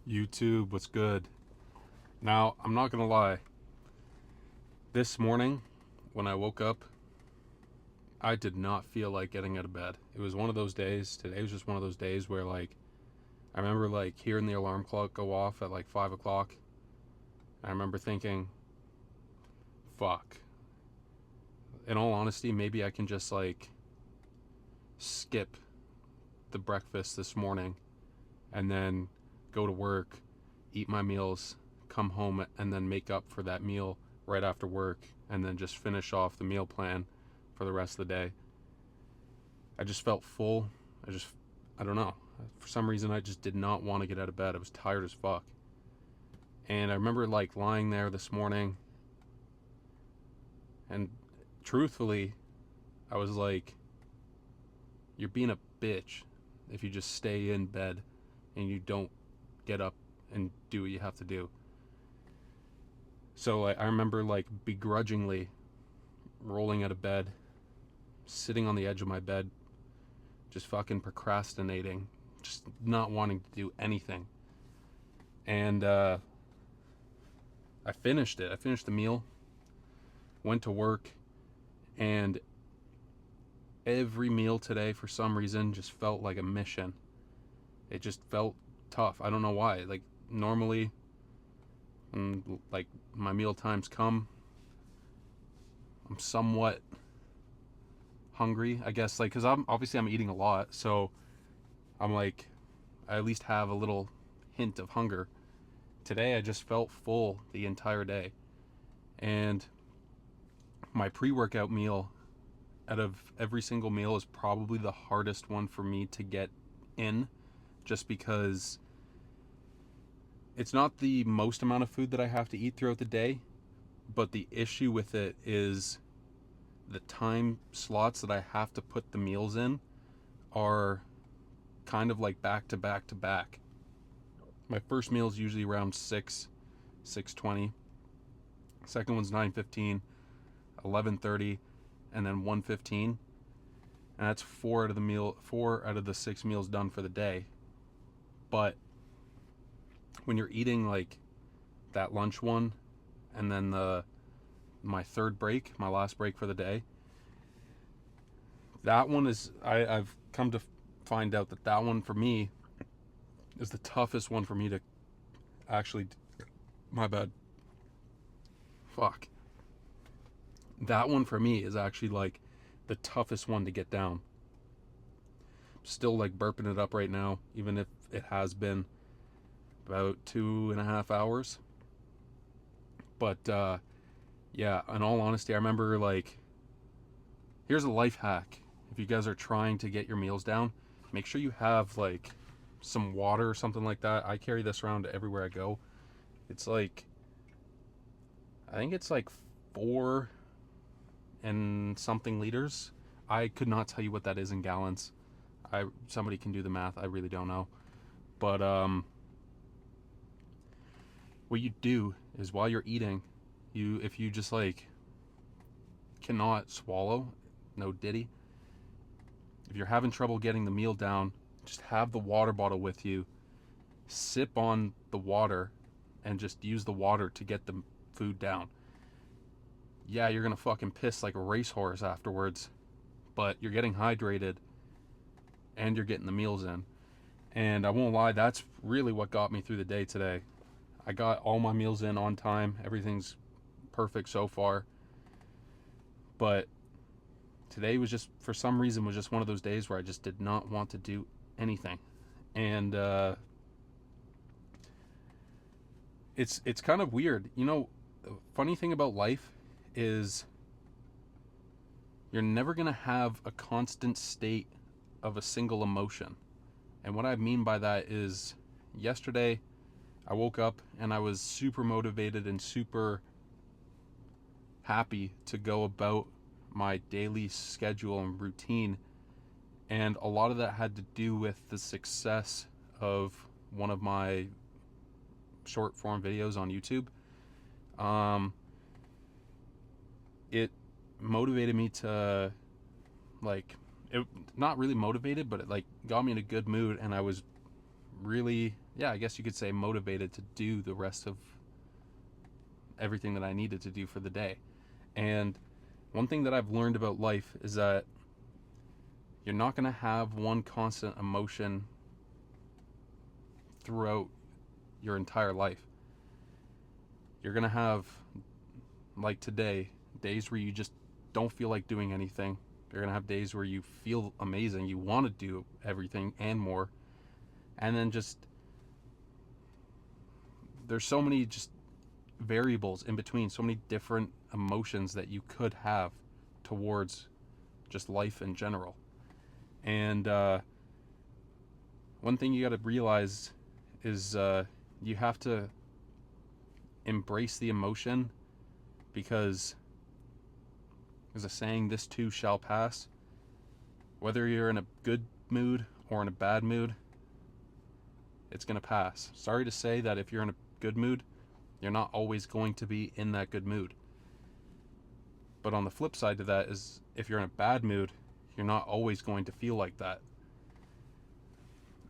YouTube, what's good? Now, I'm not gonna lie. This morning, when I woke up, I did not feel like getting out of bed. It was one of those days. Today was just one of those days where, I remember hearing the alarm clock go off at 5 o'clock. I remember thinking, "Fuck." In all honesty, maybe I can just skip the breakfast this morning, and then go to work, eat my meals, come home, and then make up for that meal right after work, and then just finish off the meal plan for the rest of the day. I just felt full. I don't know. For some reason, I just did not want to get out of bed. I was tired as fuck. And I remember lying there this morning, and truthfully, I was like, you're being a bitch if you just stay in bed and you don't get up and do what you have to do. So I remember begrudgingly rolling out of bed, sitting on the edge of my bed, just fucking procrastinating, just not wanting to do anything. And I finished it. I finished the meal, went to work, and every meal today, for some reason, just felt like a mission. It just felt tough. I don't know why. Normally, when my meal times come, I'm somewhat hungry, I guess, because I'm eating a lot, so I'm I at least have a little hint of hunger. Today I just felt full the entire day, and my pre-workout meal out of every single meal is probably the hardest one for me to get in, just because it's not the most amount of food that I have to eat throughout the day, but the issue with it is the time slots that I have to put the meals in are kind of back to back to back. My first meal is usually around 6:20. Second one's 9:15, 11:30, and then 1:15. And that's four out of the 6 meals done for the day. But when you're eating that lunch one, and then my third break, my last break for the day, that one is I've come to find out that one for me is the toughest one for me to actually, my bad, fuck, that one for me is actually the toughest one to get down. Still burping it up right now, even if it has been about 2.5 hours. But yeah, in all honesty, I remember here's a life hack. If you guys are trying to get your meals down, make sure you have some water or something like that. I carry this around everywhere I go. It's I think it's 4 and something liters. I could not tell you what that is in gallons. Somebody can do the math. I really don't know. But what you do is, while you're eating, if you just cannot swallow, no diddy. If you're having trouble getting the meal down, just have the water bottle with you. Sip on the water and just use the water to get the food down. Yeah, you're gonna fucking piss like a racehorse afterwards, but you're getting hydrated and you're getting the meals in. And I won't lie, that's really what got me through the day today. I got all my meals in on time. Everything's perfect so far. But today was just, for some reason, was just one of those days where I just did not want to do anything. And it's kind of weird. The funny thing about life is you're never going to have a constant state of a single emotion. And what I mean by that is, yesterday I woke up and I was super motivated and super happy to go about my daily schedule and routine. And a lot of that had to do with the success of one of my short form videos on YouTube. It motivated me to it, not really motivated, but it got me in a good mood, and I was really, yeah, I guess you could say motivated to do the rest of everything that I needed to do for the day. And one thing that I've learned about life is that you're not going to have one constant emotion throughout your entire life. You're going to have, like today, days where you just don't feel like doing anything. You're going to have days where you feel amazing, you want to do everything and more. And then just, there's so many just variables in between, so many different emotions that you could have towards just life in general. And one thing you got to realize is you have to embrace the emotion, because there's a saying, this too shall pass. Whether you're in a good mood or in a bad mood, it's going to pass. Sorry to say that if you're in a good mood, you're not always going to be in that good mood. But on the flip side to that is, if you're in a bad mood, you're not always going to feel like that.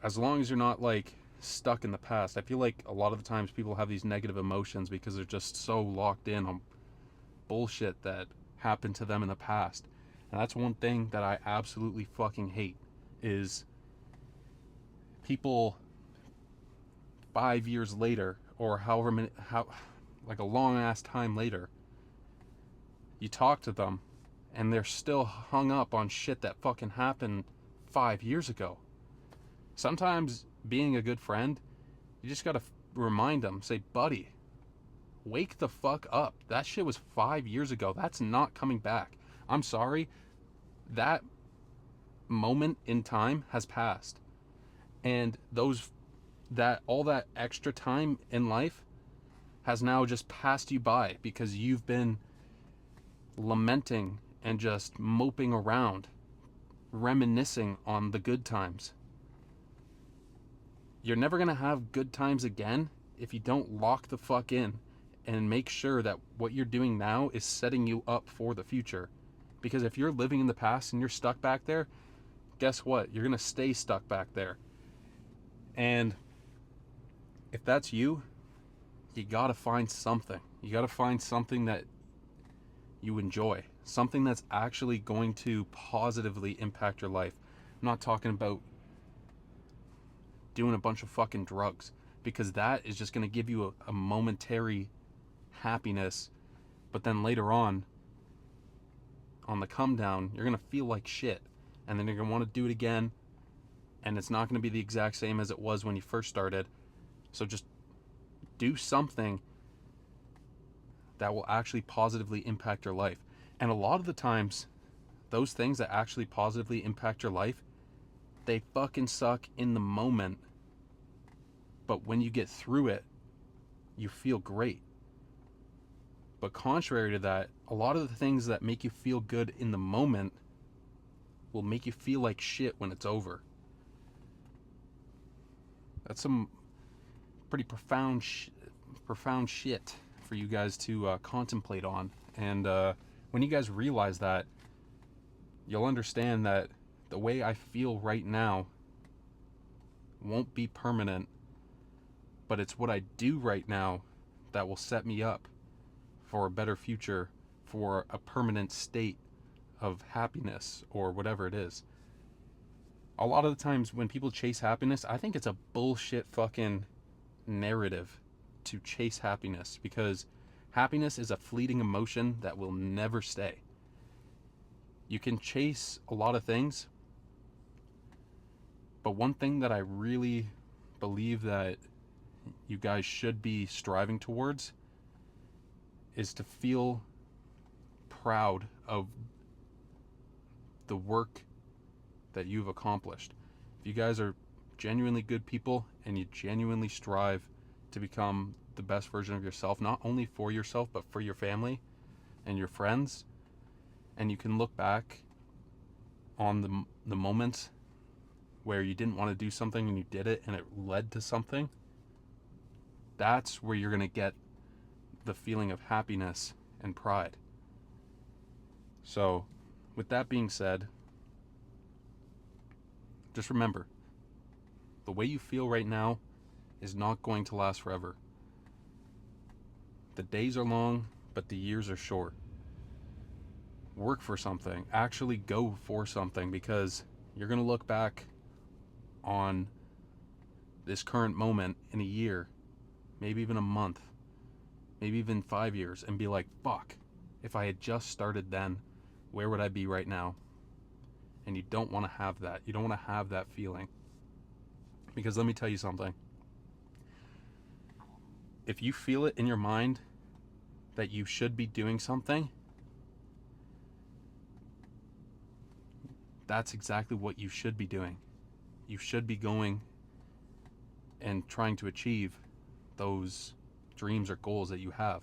As long as you're not like stuck in the past. I feel like a lot of the times people have these negative emotions because they're just so locked in on bullshit that happened to them in the past. And that's one thing that I absolutely fucking hate, is people 5 years later, or however many, like a long ass time later, you talk to them and they're still hung up on shit that fucking happened 5 years ago. Sometimes being a good friend, you just gotta remind them, say, buddy, wake the fuck up. That shit was 5 years ago. That's not coming back. I'm sorry. That moment in time has passed. And all that extra time in life has now just passed you by because you've been lamenting and just moping around, reminiscing on the good times. You're never going to have good times again if you don't lock the fuck in and make sure that what you're doing now is setting you up for the future. Because if you're living in the past and you're stuck back there, guess what? You're going to stay stuck back there. And if that's you, you got to find something. You got to find something that you enjoy. Something that's actually going to positively impact your life. I'm not talking about doing a bunch of fucking drugs, because that is just going to give you a momentary happiness, but then later on the come down, you're going to feel like shit, and then you're going to want to do it again, and it's not going to be the exact same as it was when you first started. So just do something that will actually positively impact your life. And a lot of the times, those things that actually positively impact your life, they fucking suck in the moment, but when you get through it, you feel great. But contrary to that, a lot of the things that make you feel good in the moment will make you feel like shit when it's over. That's some pretty profound shit for you guys to contemplate on. And when you guys realize that, you'll understand that the way I feel right now won't be permanent, but it's what I do right now that will set me up for a better future, for a permanent state of happiness or whatever it is. A lot of the times when people chase happiness, I think it's a bullshit fucking narrative to chase happiness, because happiness is a fleeting emotion that will never stay. You can chase a lot of things, but one thing that I really believe that you guys should be striving towards is to feel proud of the work that you've accomplished. If you guys are genuinely good people and you genuinely strive to become the best version of yourself, not only for yourself but for your family and your friends, and you can look back on the moments where you didn't want to do something and you did it and it led to something, that's where you're going to get the feeling of happiness and pride. So, with that being said, just remember, The way you feel right now is not going to last forever. The days are long, but the years are short. Work for something. Actually go for something, because you're going to look back on this current moment in a year, maybe even a month, maybe even 5 years, and be like, fuck, if I had just started then, where would I be right now? And you don't want to have that. You don't want to have that feeling. Because let me tell you something. If you feel it in your mind that you should be doing something, that's exactly what you should be doing. You should be going and trying to achieve those dreams or goals that you have.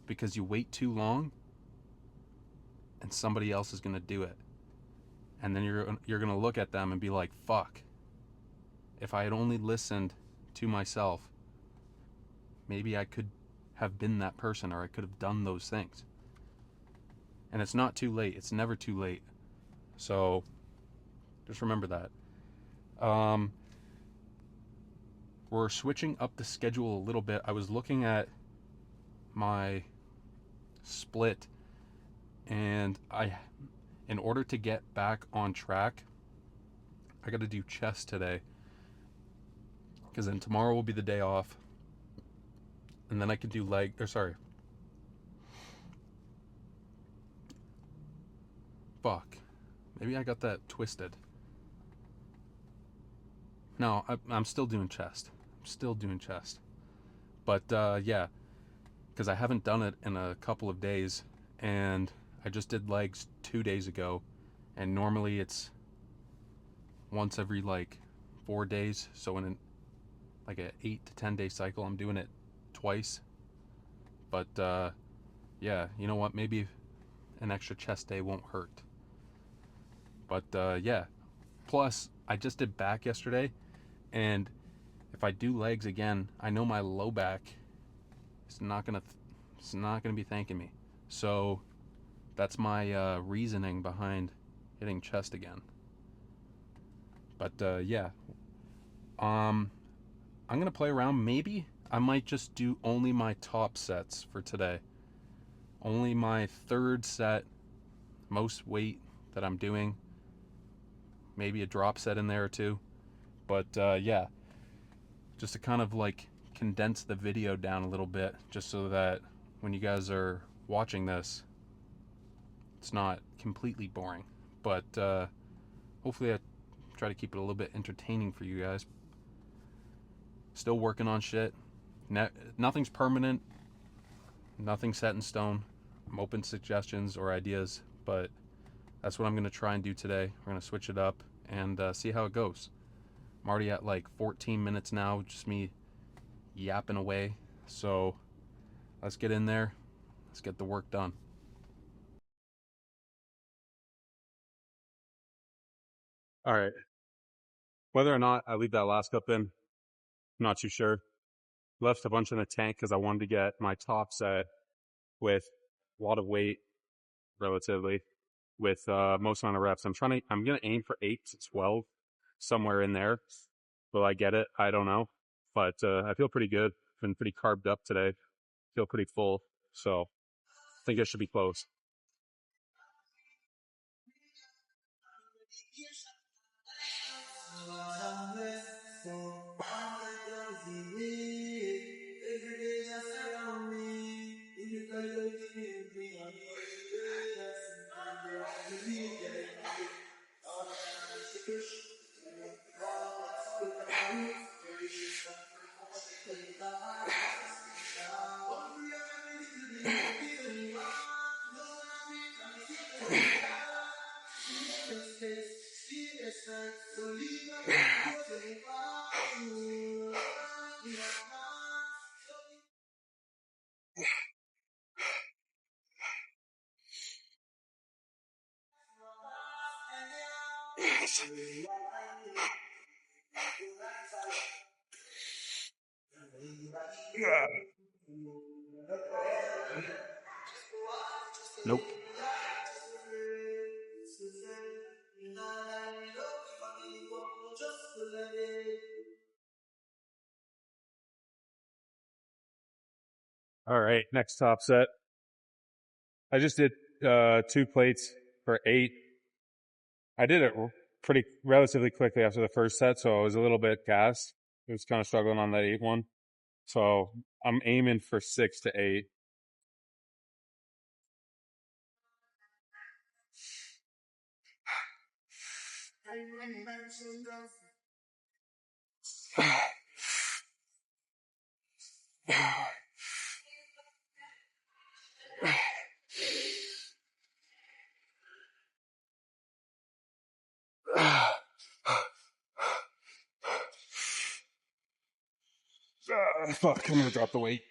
Because you wait too long and somebody else is going to do it. And then you're going to look at them and be like, fuck. If I had only listened to myself, maybe I could have been that person, or I could have done those things. And it's not too late. It's never too late. So just remember that. We're switching up the schedule a little bit. I was looking at my split, and in order to get back on track, I got to do chest today, because then tomorrow will be the day off, and then I can do fuck, maybe I got that twisted. No, I'm still doing chest. But yeah, because I haven't done it in a couple of days, and I just did legs 2 days ago, and normally it's once every 4 days. So in an 8 to 10 day cycle, I'm doing it twice. But yeah, you know what? Maybe an extra chest day won't hurt. But yeah. Plus, I just did back yesterday, and if I do legs again, I know my low back is not gonna be thanking me. So that's my reasoning behind hitting chest again. But yeah, I'm gonna play around. Maybe I might just do only my top sets for today. Only my third set, most weight that I'm doing. Maybe a drop set in there or two. But yeah, just to kind of condense the video down a little bit, just so that when you guys are watching this, it's not completely boring. But hopefully I try to keep it a little bit entertaining for you guys. Still working on shit. Nothing's permanent. Nothing's set in stone. I'm open to suggestions or ideas, but that's what I'm going to try and do today. We're going to switch it up and see how it goes. I'm already at 14 minutes now, just me yapping away. So let's get in there. Let's get the work done. All right. Whether or not I leave that last cup in, I'm not too sure. Left a bunch in the tank because I wanted to get my top set with a lot of weight, relatively, with most amount of reps. I'm gonna aim for 8 to 12, somewhere in there. Will I get it? I don't know, but I feel pretty good. Been pretty carved up today. Feel pretty full, so I think it should be close. Nope. All right, next top set. I just did 2 plates for 8. I did it pretty relatively quickly after the first set, so I was a little bit gassed. I was kind of struggling on that 8 one. So I'm aiming for 6 to 8. Fuck, I'm gonna drop the weight.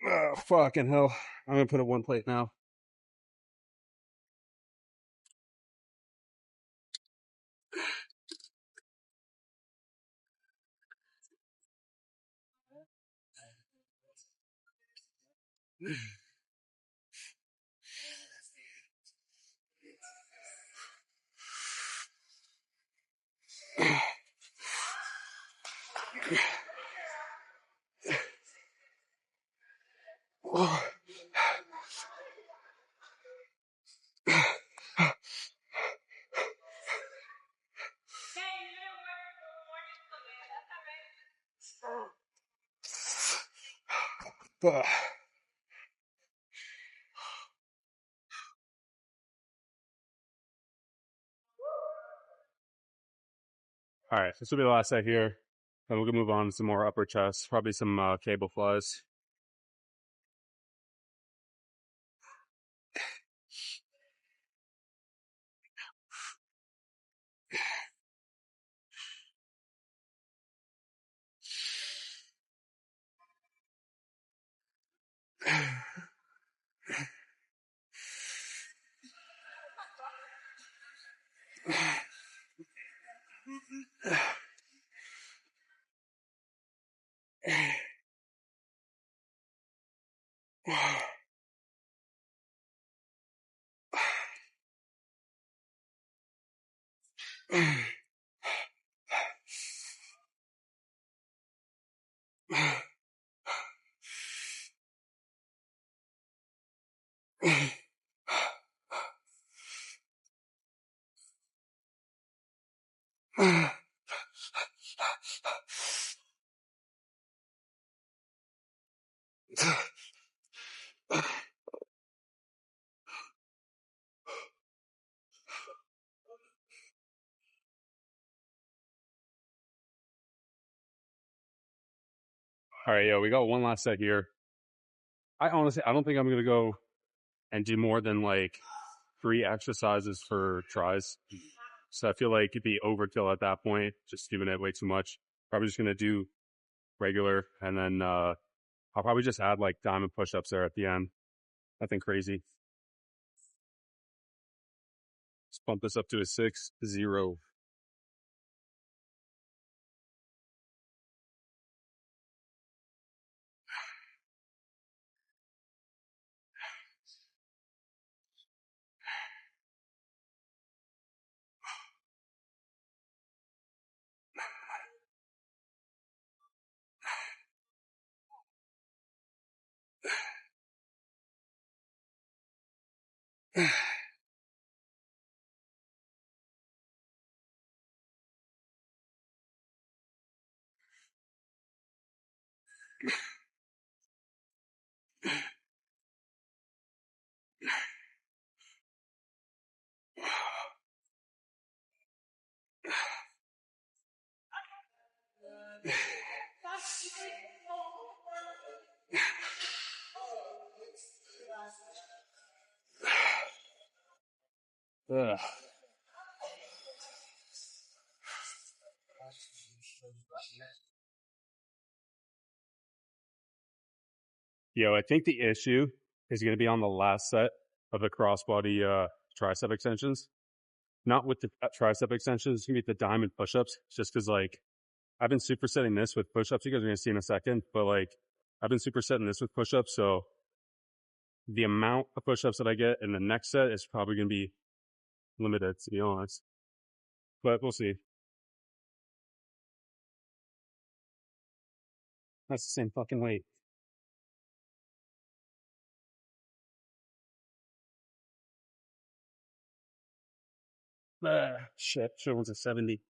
Oh, fucking hell. I'm gonna put it 1 plate now. All right, this will be the last set here. Then we're gonna move on to some more upper chest, probably some cable flies. All right, yo, we got one last set here. I honestly, I don't think I'm gonna go and do more than like 3 exercises for tries. So I feel like it'd be overkill at that point, just giving it way too much. Probably just gonna do regular, and then I'll probably just add like diamond push-ups there at the end. Nothing crazy. Let's bump this up to a 6-0. Ugh. Yo, I think the issue is going to be on the last set of the crossbody tricep extensions. Not with the tricep extensions, it's going to be the diamond push-ups, just because, like, I've been supersetting this with push-ups. You guys are going to see in a second, but, like, I've been supersetting this with push-ups, so the amount of push-ups that I get in the next set is probably going to be limited, to be honest. But we'll see. That's the same fucking weight. Shit, one's at 70.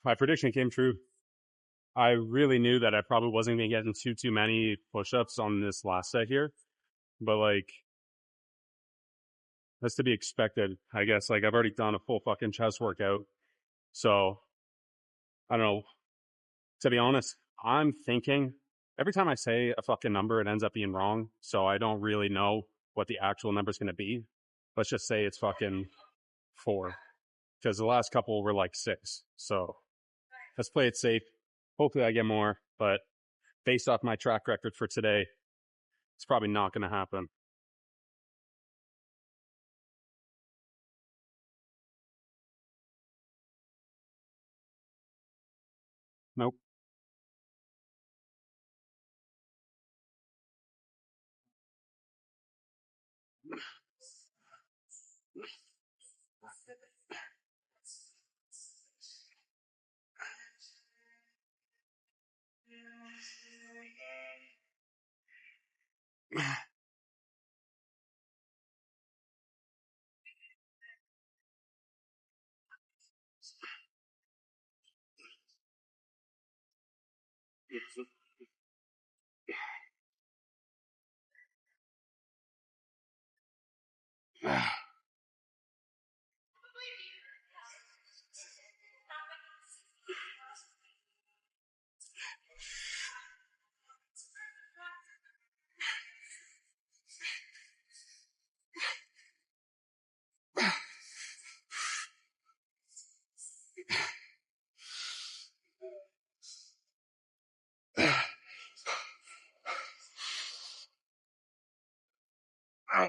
My prediction came true. I really knew that I probably wasn't going to get into too many push-ups on this last set here, but, like, that's to be expected, I guess. Like, I've already done a full fucking chest workout, so I don't know. To be honest, I'm thinking every time I say a fucking number, it ends up being wrong, so I don't really know what the actual number is going to be. Let's just say it's fucking 4, because the last couple were like 6, so let's play it safe. Hopefully I get more, but based off my track record for today, it's probably not going to happen. Nope.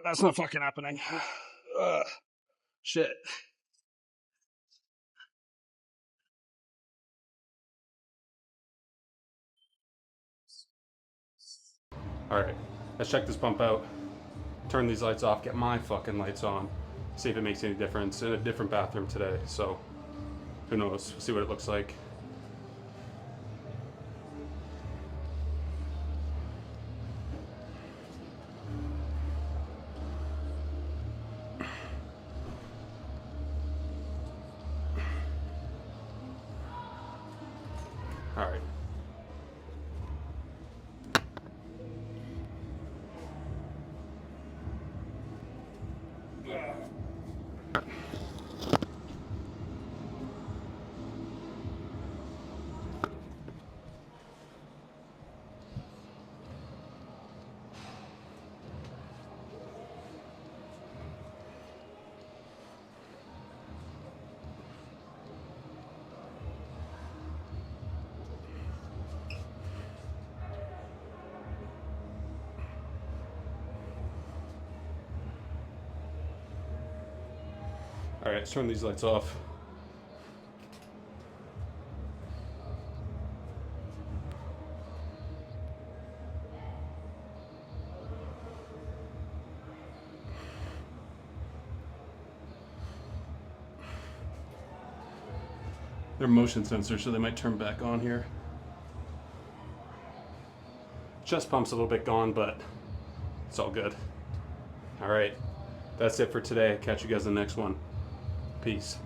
That's not fucking happening. Shit. Alright, let's check this pump out. Turn these lights off, get my fucking lights on. See if it makes any difference. In a different bathroom today, so who knows? See what it looks like. Alright. All right, let's turn these lights off. They're motion sensors, so they might turn back on here. Chest pump's a little bit gone, but it's all good. All right, that's it for today. Catch you guys in the next one. Peace.